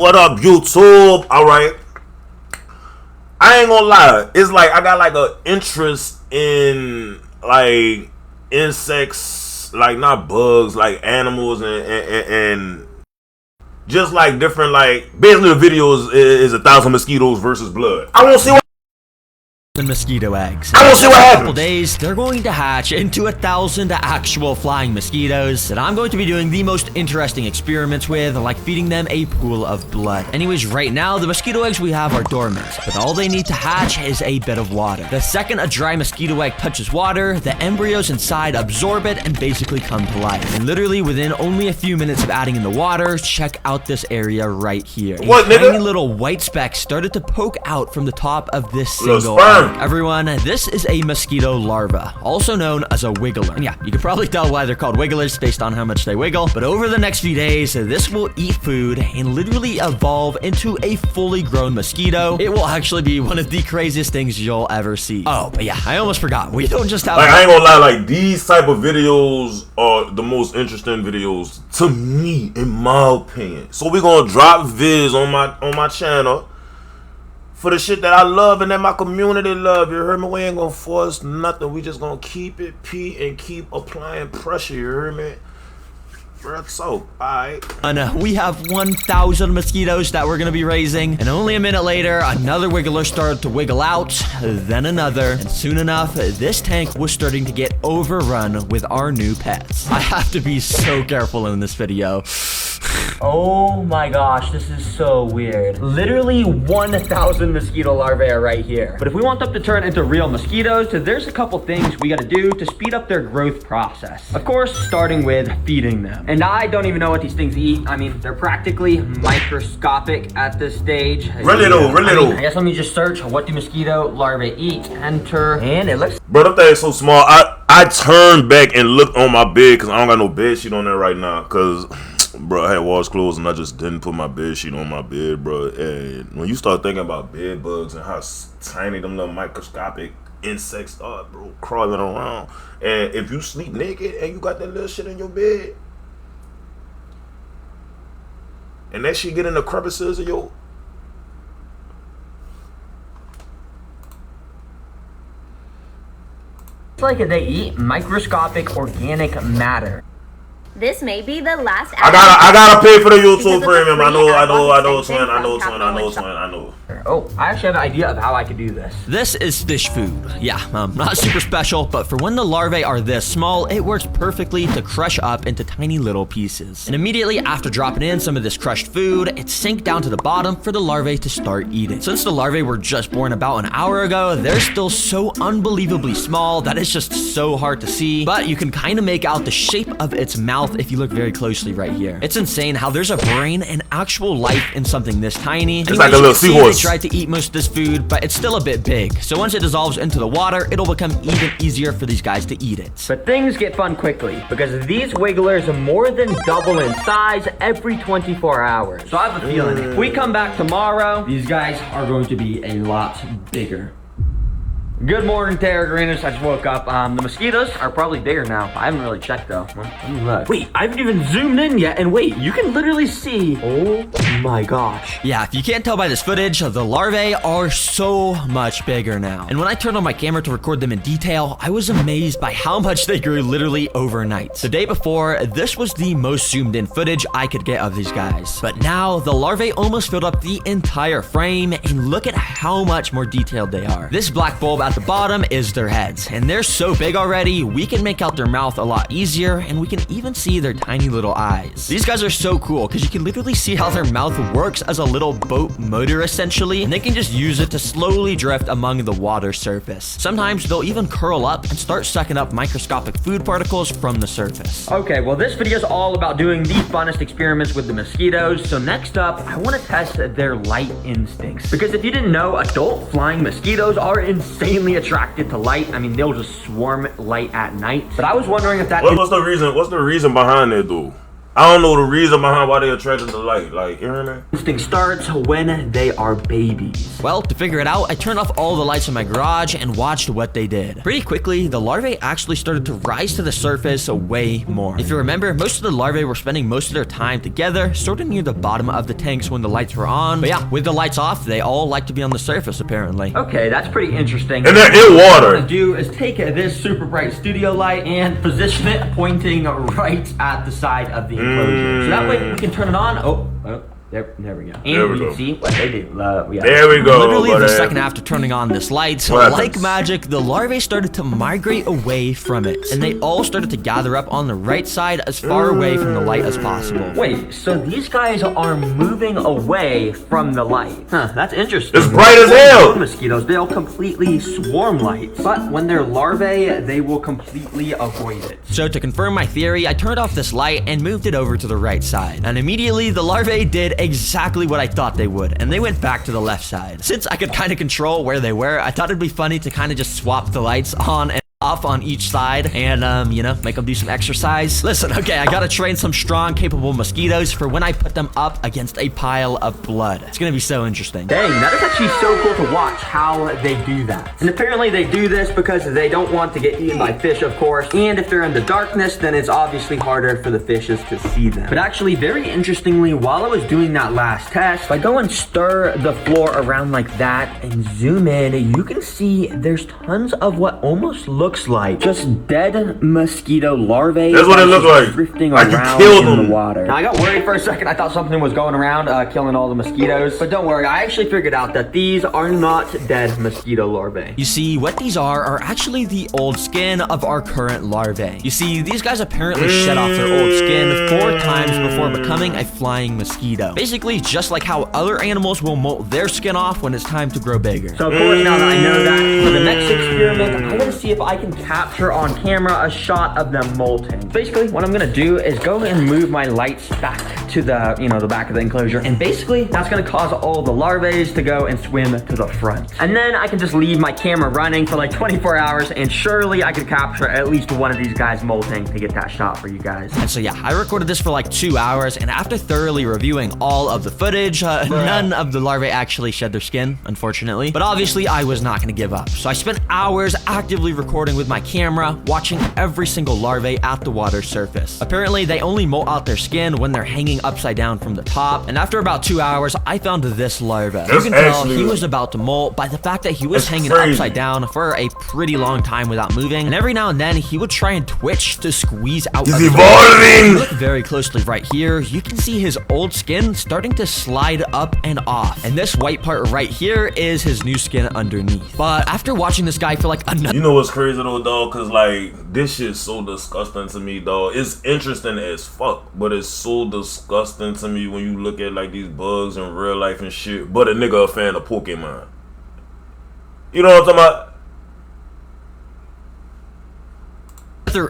What up, YouTube? Alright. I ain't gonna lie. It's like I got like an interest in like insects, like not bugs, like animals and just like different, like basically the videos is 1,000 mosquitoes versus blood. I want to see what mosquito eggs. I want to see what happens. In a couple days, they're going to hatch into 1,000 actual flying mosquitoes that I'm going to be doing the most interesting experiments with, like feeding them a pool of blood. Anyways, right now, the mosquito eggs we have are dormant, but all they need to hatch is a bit of water. The second a dry mosquito egg touches water, the embryos inside absorb it and basically come to life. And literally within only a few minutes of adding in the water, check out this area right here. What, nigga? Tiny little white specks started to poke out from the top of this single sperm. egg. Everyone, this is a mosquito larva, also known as a wiggler. And yeah, you can probably tell why they're called wigglers based on how much they wiggle. But over the next few days, this will eat food and literally evolve into a fully grown mosquito. It will actually be one of the craziest things you'll ever see. Oh, but yeah, I almost forgot. We don't just have like, I ain't gonna lie, like these type of videos are the most interesting videos to me, in my opinion. So we're gonna drop vids on my channel for the shit that I love and that my community love. You heard me? We ain't gonna force nothing. We just gonna keep it P and keep applying pressure. You heard me? So, alright. And we have 1,000 mosquitoes that we're gonna be raising. And only a minute later, another wiggler started to wiggle out, then another. And soon enough, this tank was starting to get overrun with our new pets. I have to be so careful in this video. Oh my gosh, this is so weird. Literally 1,000 mosquito larvae are right here. But if we want them to turn into real mosquitoes, there's a couple things we gotta do to speed up their growth process. Of course, starting with feeding them. And I don't even know what these things eat. I mean, they're practically microscopic at this stage. Really though. I guess let me just search, what do mosquito larvae eat? Enter, and it looks... Bro, that thing is so small. I turned back and looked on my bed because I don't got no bed sheet on there right now. Because, bro, I had walls closed and I just didn't put my bed sheet on my bed, bro. And when you start thinking about bed bugs and how tiny them little microscopic insects are, bro, crawling around. And if you sleep naked and you got that little shit in your bed, and that shit get in the crevices of your... It's like they eat microscopic organic matter. This may be the last. I gotta pay for the YouTube premium. I know. Oh, I actually have an idea of how I could do this. This is fish food. Yeah, not super special, but for when the larvae are this small, it works perfectly to crush up into tiny little pieces. And immediately after dropping in some of this crushed food, it sank down to the bottom for the larvae to start eating. Since the larvae were just born about an hour ago, they're still so unbelievably small that it's just so hard to see, but you can kind of make out the shape of its mouth if you look very closely right here. It's insane how there's a brain and actual life in something this tiny. It's like a little seahorse. They tried to eat most of this food, but it's still a bit big. So once it dissolves into the water, it'll become even easier for these guys to eat it. But things get fun quickly because these wigglers more than double in size every 24 hours. So I have a feeling if we come back tomorrow, these guys are going to be a lot bigger. Good morning, Terra Greeners. I just woke up. The mosquitoes are probably bigger now. I haven't really checked though. Let me look. Wait, I haven't even zoomed in yet. And wait, you can literally see. Oh my gosh. Yeah, if you can't tell by this footage, the larvae are so much bigger now. And when I turned on my camera to record them in detail, I was amazed by how much they grew literally overnight. The day before, this was the most zoomed in footage I could get of these guys. But now, the larvae almost filled up the entire frame, and look at how much more detailed they are. This black bulb at the bottom is their heads, and they're so big already, we can make out their mouth a lot easier, and we can even see their tiny little eyes. These guys are so cool because you can literally see how their mouth works as a little boat motor essentially, and they can just use it to slowly drift among the water surface. Sometimes they'll even curl up and start sucking up microscopic food particles from the surface. Okay, well this video is all about doing the funnest experiments with the mosquitoes, so next up, I want to test their light instincts. Because if you didn't know, adult flying mosquitoes are insanely attracted to light. I mean, they'll just swarm light at night. But I was wondering if that... What's the reason behind it, though? I don't know the reason behind why they're attracted to light. Like, you know what I mean? Instinct starts when they are babies. Well, to figure it out, I turned off all the lights in my garage and watched what they did. Pretty quickly, the larvae actually started to rise to the surface way more. If you remember, most of the larvae were spending most of their time together, sort of near the bottom of the tanks when the lights were on. But yeah, with the lights off, they all like to be on the surface, apparently. Okay, that's pretty interesting. And they're in water. What I'm gonna do is take this super bright studio light and position it pointing right at the side of the enclosure. So that way we can turn it on. There we go. And we can see what they do. There we go. Literally the second after turning on this light, like magic, the larvae started to migrate away from it. And they all started to gather up on the right side as far away from the light as possible. Wait, so these guys are moving away from the light. Huh, that's interesting. It's bright as hell. Mosquitoes, they'll completely swarm lights. But when they're larvae, they will completely avoid it. So to confirm my theory, I turned off this light and moved it over to the right side. And immediately, the larvae did exactly what I thought they would, and they went back to the left side. Since I could kind of control where they were, I thought it'd be funny to kind of just swap the lights on and off on each side and, you know, make them do some exercise. Listen, okay, I gotta train some strong, capable mosquitoes for when I put them up against a pile of blood. It's gonna be so interesting. Dang, that is actually so cool to watch how they do that. And apparently they do this because they don't want to get eaten by fish, of course. And if they're in the darkness, then it's obviously harder for the fishes to see them. But actually, very interestingly, while I was doing that last test, if I go and stir the floor around like that and zoom in, you can see there's tons of what almost looks like just dead mosquito larvae. That's what it looked like. Drifting around in the water. Now, I got worried for a second. I thought something was going around killing all the mosquitoes. But don't worry, I actually figured out that these are not dead mosquito larvae. You see, what these are actually the old skin of our current larvae. You see, these guys apparently shed off their old skin 4 times before becoming a flying mosquito. Basically, just like how other animals will molt their skin off when it's time to grow bigger. So, of course, now that I know that, for the next experiment, I'm gonna see if I can capture on camera a shot of them molting. Basically, what I'm gonna do is go and move my lights back to the, the back of the enclosure. And basically, that's gonna cause all the larvae to go and swim to the front. And then I can just leave my camera running for like 24 hours and surely I could capture at least one of these guys molting to get that shot for you guys. And so yeah, I recorded this for like 2 hours, and after thoroughly reviewing all of the footage, none of the larvae actually shed their skin, unfortunately. But obviously, I was not gonna give up. So I spent hours actively recording with my camera, watching every single larvae at the water surface. Apparently, they only molt out their skin when they're hanging upside down from the top, and after about 2 hours, I found this larva. You can tell he was about to molt by the fact that he was hanging upside down for a pretty long time without moving, and every now and then, he would try and twitch to squeeze out. He's evolving! Look very closely right here, you can see his old skin starting to slide up and off, and this white part right here is his new skin underneath. But after watching this guy for like another— You know what's crazy though, dog? Cause like, this shit's so disgusting to me, dog. It's interesting as fuck, but it's so disgusting to me when you look at like these bugs in real life and shit. But a nigga a fan of Pokemon. You know what I'm talking about?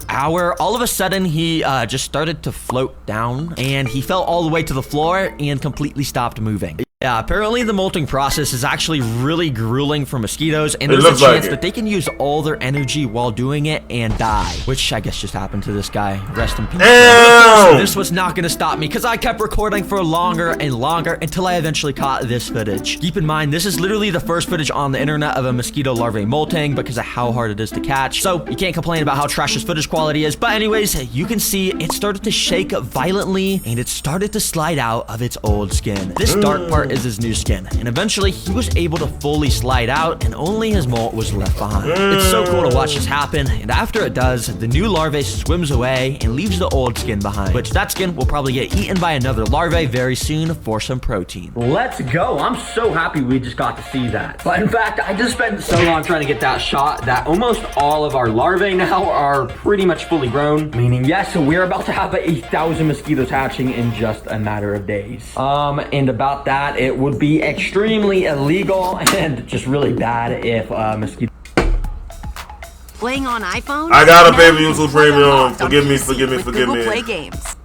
Hour, all of a sudden he just started to float down and he fell all the way to the floor and completely stopped moving. Yeah, apparently the molting process is actually really grueling for mosquitoes, and there's a chance that they can use all their energy while doing it and die, which I guess just happened to this guy. Rest in peace. This was not going to stop me because I kept recording for longer and longer until I eventually caught this footage. Keep in mind, this is literally the first footage on the internet of a mosquito larvae molting because of how hard it is to catch, so you can't complain about how trash this footage quality is. But anyways, you can see it started to shake violently and it started to slide out of its old skin. This dark part is his new skin, and eventually he was able to fully slide out and only his molt was left behind. It's so cool to watch this happen, and after it does, the new larvae swims away and leaves the old skin behind, which that skin will probably get eaten by another larvae very soon for some protein. Let's go. I'm so happy we just got to see that. But in fact, I just spent so long trying to get that shot that almost all of our larvae now are pretty much fully grown, meaning yes, we're about to have 1,000 mosquitoes hatching in just a matter of days. And about that, it would be extremely illegal and just really bad if mosquitoes. Playing on iPhone? I gotta pay for YouTube Premium. Forgive me. Play games.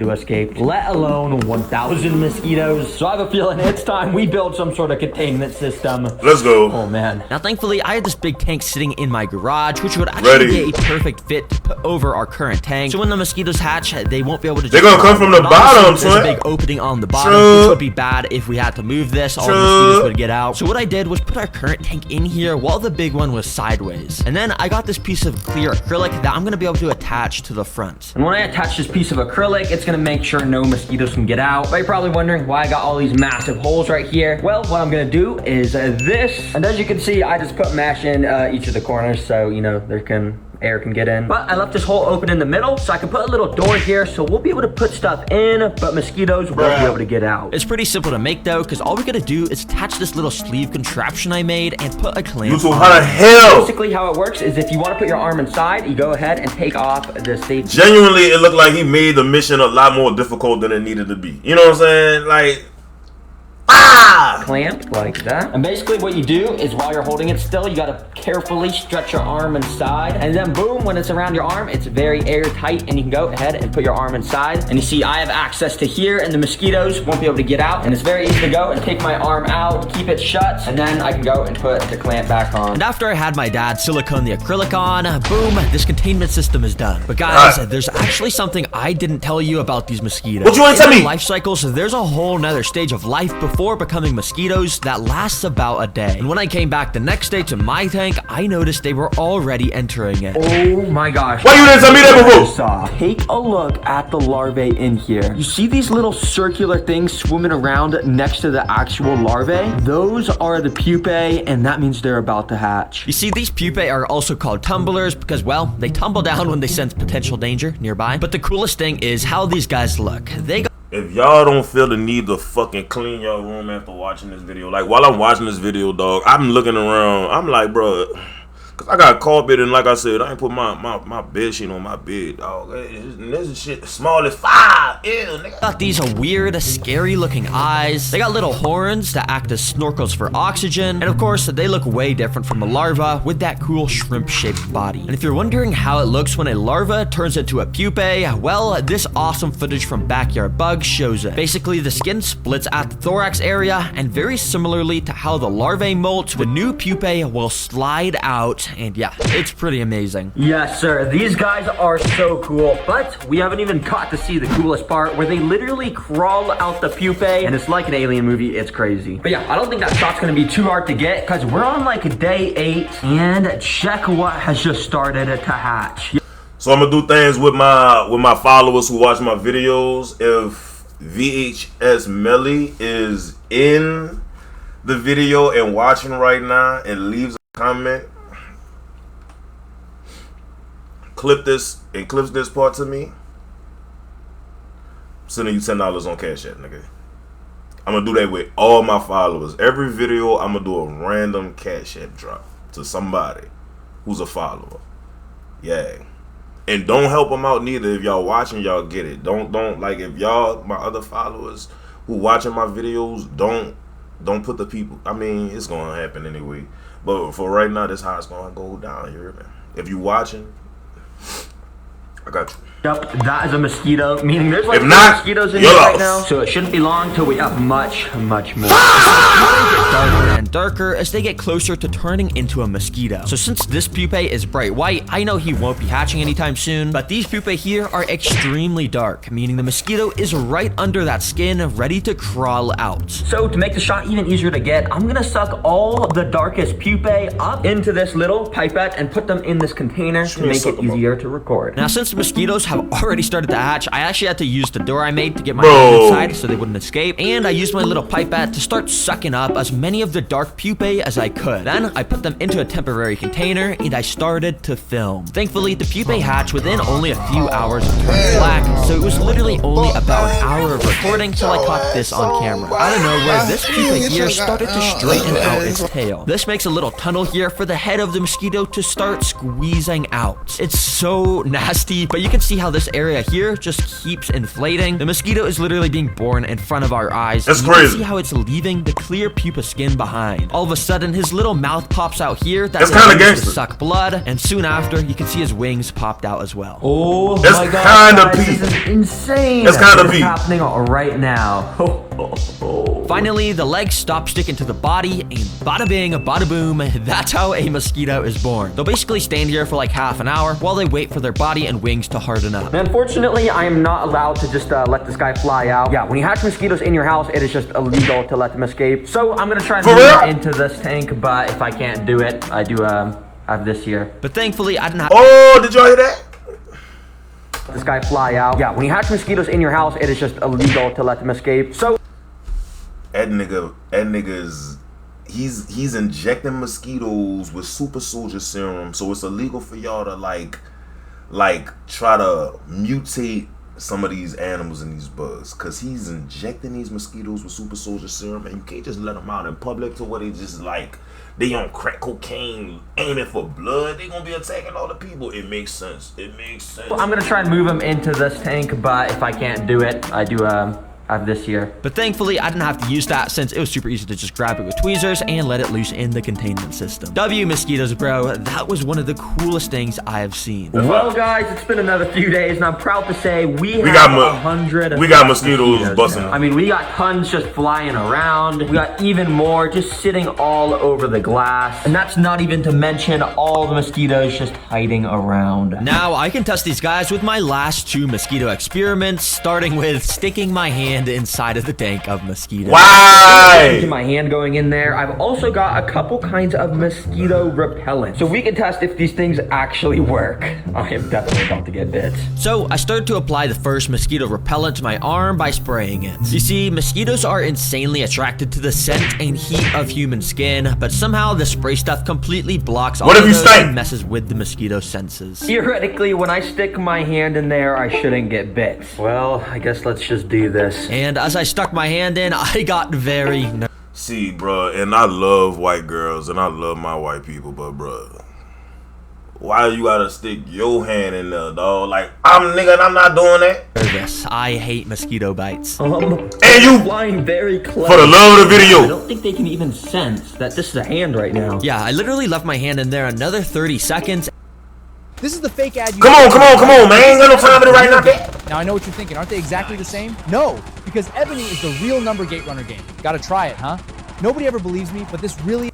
escape, let alone 1,000 mosquitoes. So I have a feeling it's time we build some sort of containment system. Let's go. Oh man. Now thankfully I had this big tank sitting in my garage, which would actually be a perfect fit to put over our current tank. So when the mosquitoes hatch, they won't be able to They're gonna come from the bottom, There's a big opening on the bottom, which would be bad if we had to move this. All the mosquitoes would get out. So what I did was put our current tank in here while the big one was sideways. And then I got this piece of clear acrylic that I'm gonna be able to attach to the front. And when I attach this piece of acrylic, it's gonna make sure no mosquitoes can get out. But you're probably wondering why I got all these massive holes right here. Well, what I'm gonna do is this. And as you can see, I just put mesh in each of the corners so, you know, air can get in. But I left this hole open in the middle so I can put a little door here so we'll be able to put stuff in, but mosquitoes won't be able to get out. It's pretty simple to make though, because all we gotta do is attach this little sleeve contraption I made and put a clamp. YouTube, how the hell? Basically how it works is if you want to put your arm inside, you go ahead and take off the safety. Genuinely, it looked like he made the mission a lot more difficult than it needed to be. You know what I'm saying? Like, clamp like that. And basically what you do is while you're holding it still, you gotta carefully stretch your arm inside, and then boom, when it's around your arm, it's very airtight and you can go ahead and put your arm inside. And you see I have access to here and the mosquitoes won't be able to get out, and it's very easy to go and take my arm out, keep it shut, and then I can go and put the clamp back on. And after I had my dad silicone the acrylic on, boom, this containment system is done. But guys, there's actually something I didn't tell you about these mosquitoes. What you want to tell me? Life cycles, there's a whole nother stage of life before becoming mosquitoes that lasts about a day. And when I came back the next day to my tank, I noticed they were already entering it. Oh my gosh. Why you didn't tell me that before? Take a look at the larvae in here. You see these little circular things swimming around next to the actual larvae? Those are the pupae, and that means they're about to hatch. You see, these pupae are also called tumblers because, well, they tumble down when they sense potential danger nearby. But the coolest thing is how these guys look. If y'all don't feel the need to fucking clean your room after watching this video, like while I'm watching this video, dog, I'm looking around. I'm like, bro, cause I got carpet and like I said, I ain't put my bed sheet on my bed, dog. This is shit small as 5. Ew, nigga. Got these weird, scary looking eyes. They got little horns that act as snorkels for oxygen. And of course, they look way different from a larva with that cool shrimp-shaped body. And if you're wondering how it looks when a larva turns into a pupae, well, this awesome footage from Backyard Bugs shows it. Basically, the skin splits at the thorax area, and very similarly to how the larvae molt, the new pupae will slide out. And yeah, it's pretty amazing. Yes, sir. These guys are so cool, but we haven't even got to see the coolest part where they literally crawl out the pupae, and it's like an alien movie. It's crazy. But yeah, I don't think that shot's gonna be too hard to get because we're on like day 8, and check what has just started to hatch. So I'm gonna do things with my followers who watch my videos. If VHS Melly is in the video and watching right now and leaves a comment, clips this part to me, I'm sending you $10 on Cash App, nigga. I'm gonna do that with all my followers. Every video, I'm gonna do a random Cash App drop to somebody who's a follower. Yeah. And don't help them out neither. If y'all watching, y'all get it. Don't like, if y'all, my other followers who watching my videos, don't put the people, I mean, it's gonna happen anyway. But for right now, that's how it's gonna go down here, man. If you watching, I got you. Yep, that is a mosquito, meaning there's like mosquitoes in here right now. So it shouldn't be long till we have much more. Darker and darker as they get closer to turning into a mosquito. So since this pupae is bright white, I know he won't be hatching anytime soon, but these pupae here are extremely dark, meaning the mosquito is right under that skin, ready to crawl out. So to make the shot even easier to get, I'm gonna suck all the darkest pupae up into this little pipette and put them in this container to make it easier to record. Now since the mosquitoes have already started to hatch, I actually had to use the door I made to get my hand inside so they wouldn't escape, and I used my little pipette to start sucking up as many of the dark pupae as I could. Then I put them into a temporary container and I started to film. Thankfully, the pupae hatched within only a few hours of turning black, so it was literally only about an hour of recording till I caught this on camera. Out of nowhere, this pupae here started to straighten out its tail. This makes a little tunnel here for the head of the mosquito to start squeezing out. It's so nasty, but you can see how this area here just keeps inflating? The mosquito is literally being born in front of our eyes. That's you can crazy. see how it's leaving the clear pupa skin behind. All of a sudden, his little mouth pops out here. That's kind kinda of gangster. to suck blood, and soon after, you can see his wings popped out as well. Oh That's my god, kinda guys, peak. this is insane. That's kinda What's peak. happening right now. Finally, the legs stop sticking to the body, and bada bing, bada boom, that's how a mosquito is born. They'll basically stand here for like half an hour while they wait for their body and wings to harden up. Unfortunately, I am not allowed to just let this guy fly out. Yeah, when you hatch mosquitoes in your house, it is just illegal to let them escape. So I'm gonna try and For move real? into this tank, but if I can't do it, I do have this here. But thankfully, I didn't have Oh, did y'all hear that? This guy fly out. Yeah, when you hatch mosquitoes in your house, it is just illegal to let them escape. So That nigga is he's injecting mosquitoes with super soldier serum, so it's illegal for y'all to like try to mutate some of these animals and these bugs, cause he's injecting these mosquitoes with super soldier serum, and you can't just let them out in public to where they just like they on crack cocaine aiming for blood. They gonna be attacking all the people. It makes sense. It makes sense. I'm gonna try and move him into this tank, but if I can't do it, I do have this here. But thankfully, I didn't have to use that since it was super easy to just grab it with tweezers and let it loose in the containment system. W mosquitoes, bro. That was one of the coolest things I have seen. Well, guys, it's been another few days, and I'm proud to say we have got 100. we got mosquitoes busting. I mean, we got tons just flying around. We got even more just sitting all over the glass, and that's not even to mention all the mosquitoes just hiding around. Now, I can test these guys with my last 2 mosquito experiments, starting with sticking my hand inside of the tank of mosquitoes. Why? My hand going in there. I've also got a couple kinds of mosquito repellent, so we can test if these things actually work. I am definitely about to get bit. So, I started to apply the first mosquito repellent to my arm by spraying it. You see, mosquitoes are insanely attracted to the scent and heat of human skin, but somehow the spray stuff completely blocks all What if of you those stink? and messes with the mosquito senses. Theoretically, when I stick my hand in there, I shouldn't get bit. Well, I guess let's just do this. And as I stuck my hand in, I got very See, bruh, and I love white girls and I love my white people, but bruh, why you gotta stick your hand in there, dog? Like, I'm not doing that. nervous. I hate mosquito bites. And you, Flying very close. for the love of the I video. don't think they can even sense that this is a hand right now. Yeah, I literally left my hand in there another 30 seconds. This is the fake ad. Come on, man. Ain't got no time for it right now, bitch. Now I know what you're thinking. Aren't they exactly the same? No, because Ebony is the real number gate runner game. Gotta try it, huh? Nobody ever believes me, but this really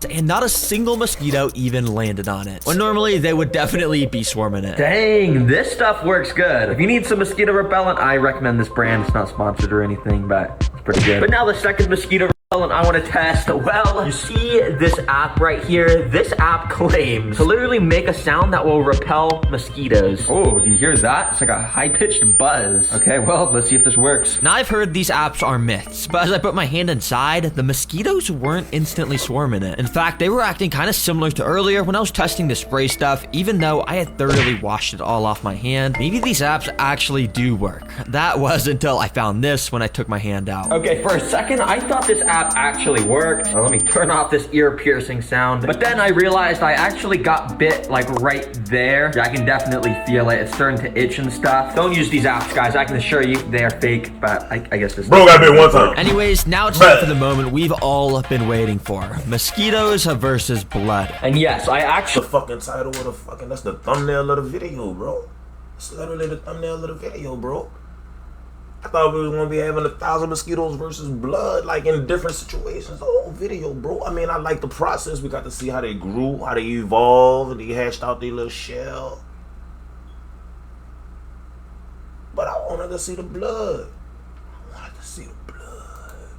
And not a single mosquito even landed on it. When normally they would definitely be swarming it. Dang, this stuff works good. If you need some mosquito repellent, I recommend this brand. It's not sponsored or anything, but it's pretty good. But now the second mosquito repellent I want to test. Well, you see this app right here? This app claims to literally make a sound that will repel mosquitoes. Oh, do you hear that? It's like a high-pitched buzz. Okay, well, let's see if this works. Now I've heard these apps are myths, but as I put my hand inside, the mosquitoes weren't instantly swarming it. In fact, they were acting kind of similar to earlier when I was testing the spray stuff, even though I had thoroughly washed it all off my hand. Maybe these apps actually do work. That was until I found this when I took my hand out. Okay, for a second, I thought this app actually worked. Now, let me turn off this ear-piercing sound. But then I realized I actually got bit, like, right there. Yeah, I can definitely feel it. It's starting to itch and stuff. Don't use these apps, guys. I can assure you they are fake, but I guess this... Bro got bit one time. Anyways, now it's time for the moment we've all been waiting for. Mosquitoes versus blood. And yes, I The actually... fucking title of the fucking, that's the thumbnail of the video, bro. It's literally the thumbnail of the video, bro. I thought we was gonna be having 1,000 mosquitoes versus blood, like in different situations. The whole video, bro. I mean, I like the process. We got to see how they grew, how they evolved, and they hatched out their little shell. But I wanted to see the blood. I wanted to see the blood.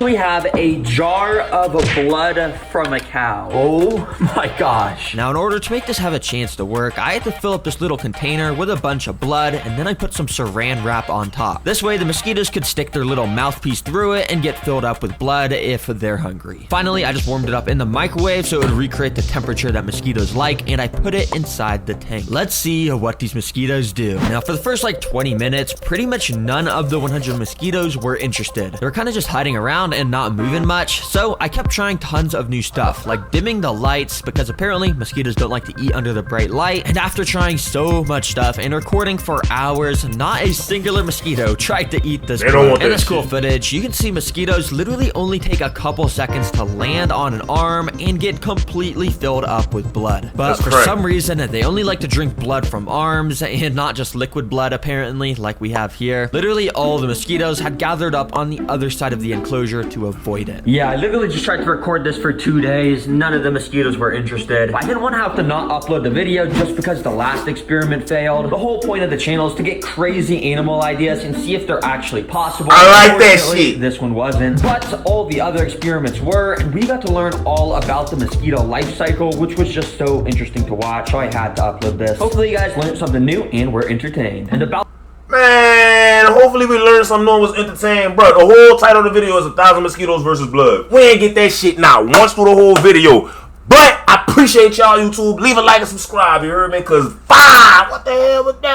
We have a jar of blood from a cow. Oh my gosh. Now, in order to make this have a chance to work, I had to fill up this little container with a bunch of blood, and then I put some saran wrap on top. This way, the mosquitoes could stick their little mouthpiece through it and get filled up with blood if they're hungry. Finally, I just warmed it up in the microwave so it would recreate the temperature that mosquitoes like, and I put it inside the tank. Let's see what these mosquitoes do. Now, for the first like 20 minutes, pretty much none of the 100 mosquitoes were interested. They were kind of just hiding around, around and not moving much, so I kept trying tons of new stuff, like dimming the lights, because apparently mosquitoes don't like to eat under the bright light. And after trying so much stuff and recording for hours, not a singular mosquito tried to eat this blood. In this cool footage, you can see mosquitoes literally only take a couple seconds to land on an arm and get completely filled up with blood. But for some reason, they only like to drink blood from arms and not just liquid blood, apparently, like we have here. Literally all the mosquitoes had gathered up on the other side of the enclosure to avoid it. Yeah, I literally just tried to record this for 2 days. None of the mosquitoes were interested. I didn't want to have to not upload the video just because the last experiment failed. The whole point of the channel is to get crazy animal ideas and see if they're actually possible. I like that shit. This one wasn't, but all the other experiments were, and we got to learn all about the mosquito life cycle, which was just so interesting to watch, so I had to upload this. Hopefully you guys learned something new and were entertained. And about Man, hopefully we learned something new and was entertained, bro. The whole title of the video is 1,000 mosquitoes versus blood. We ain't get that shit now once through the whole video. But I appreciate y'all, YouTube. Leave a like and subscribe, you heard me? Cause fire, what the hell was that?